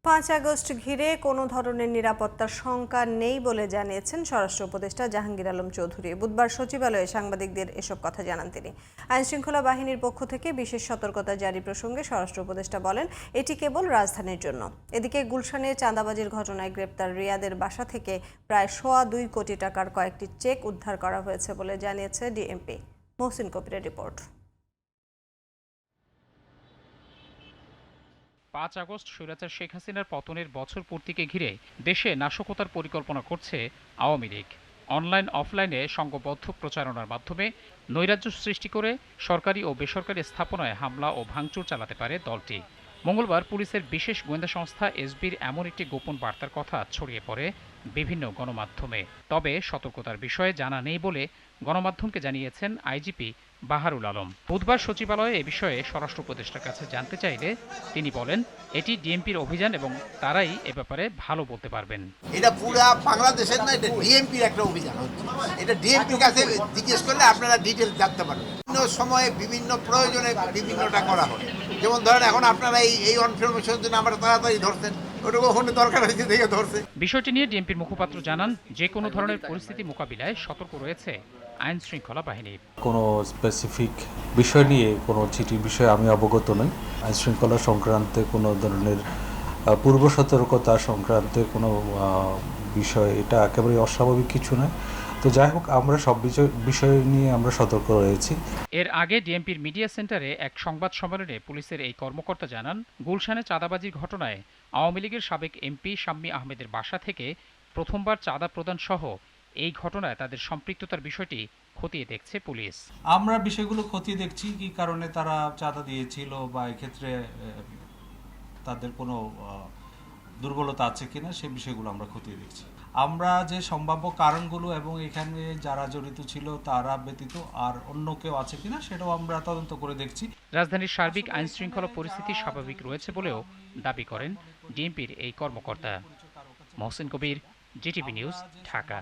5 August ঘিরে কোনো ধরনের নিরাপত্তার শঙ্কা নেই বলে জানিয়েছেন স্বরাষ্ট্র উপদেষ্টা জাহাঙ্গীর আলম চৌধুরী। বুধবার সচিবালয়ে সাংবাদিকদের এসব কথা জানান তিনি। আইনশৃঙ্খলা বাহিনীর পক্ষ থেকে বিশেষ সতর্কতা জারি প্রসঙ্গে স্বরাষ্ট্র উপদেষ্টা বলেন, এটি কেবল রাজধানীর জন্য। এদিকে গুলশানে চাঁদাবাজির ঘটনায় গ্রেপ্তার রিয়াদের বাসা থেকে প্রায় 2.25 কোটি টাকার কয়েকটি চেক উদ্ধার করা হয়েছে বলে জানিয়েছে ডিএমপি। মহসিন কবিরের রিপোর্ট। 5 আগস্ট স্বৈরাচার শেখ হাসিনার পতনের বছর পূর্তিকে ঘিরে দেশে নাশকতার পরিকল্পনা করছে আওয়ামী লীগ। অনলাইন অফলাইনে সংঘবদ্ধ প্রচারণার মাধ্যমে নৈরাজ্য সৃষ্টি করে সরকারি ও বেসরকারি স্থাপনায় হামলা ও ভাঙচুর চালাতে পারে দলটি। মঙ্গলবার পুলিশের বিশেষ গোয়েন্দা সংস্থা এসবির এমন একটি গোপন বার্তার কথা ছড়িয়ে পড়ে বিভিন্ন গণমাধ্যমে। তবে সতর্কতার বিষয়ে জানা নেই বলে গণমাধ্যমকে জানিয়েছেন আইজিপি বাহারুল আলম। বুধবার সচিবালয়ে এ বিষয়ে স্বরাষ্ট্র উপদেষ্টার কাছে জানতে চাইলে তিনি বলেন, এটি ডিএমপির অভিযান এবং তারাই এ ব্যাপারে ভালো বলতে পারবেন। এটা পুরো বাংলাদেশের না, এটা ডিএমপির একটা অভিযান হচ্ছে। এটা ডিএমপির কাছে জিজ্ঞেস করলে আপনারা ডিটেলস জানতে পারবেন। বিভিন্ন সময়ে বিভিন্ন প্রয়োজনে বিভিন্নটা করা হয়। যেমন ধরেন এখন আপনারা এই ইনফরমেশনের জন্য আমরা তাড়াতাড়ি ধরছেন, ওটা কখনো দরকার হয়েছে দেখে ধরছে। বিষয়টি নিয়ে ডিএমপির মুখপাত্র জানান, যে কোনো ধরনের পরিস্থিতি মোকাবিলায় সতর্ক রয়েছে আইন শৃঙ্খলা বাহিনী। কোনো স্পেসিফিক বিষয় নিয়ে কোনো চিঠির বিষয়ে আমি অবগত নই। আইন শৃঙ্খলা সংক্রান্তে কোনো ধরনের পূর্ব সতর্কতা সংক্রান্তে কোনো বিষয় এটা একেবারে অস্বাভাবিক কিছু নয়। তো যাই হোক, আমরা সব বিষয় নিয়ে আমরা সতর্ক রয়েছি। এর আগে ডিএমপির মিডিয়া সেন্টারে এক সংবাদ সম্মেলনে পুলিশের এই কর্মকর্তা জানান, গুলশানে চাঁদাবাজির ঘটনায় আওয়ামী লীগের সাবেক এমপি শাম্মী আহমেদের বাসা থেকে প্রথমবার চাঁদা প্রদান সহ এই ঘটনায় তাদের সম্পৃক্ততার বিষয়টি খতিয়ে দেখছে পুলিশ। আমরা বিষয়গুলো খতিয়ে দেখছি, কি কারণে তারা চাঁদা দিয়েছিল বা এক্ষেত্রে তাদের কোনো দুর্বলতা আছে কিনা সেই বিষয়গুলো আমরা খতিয়ে দেখছি। আমরা যে সম্ভাব্য কারণগুলো এবং এখানে যারা জড়িত ছিল তারা ব্যতীত আর অন্য কেউ আছে কিনা সেটাও আমরা তদন্ত করে দেখছি। রাজধানীর সার্বিক আইন শৃঙ্খলা পরিস্থিতি স্বাভাবিক রয়েছে বলেও দাবি করেন ডিএমপির এই কর্মকর্তা। মহসিন কবির, জিটিভি নিউজ, ঢাকা।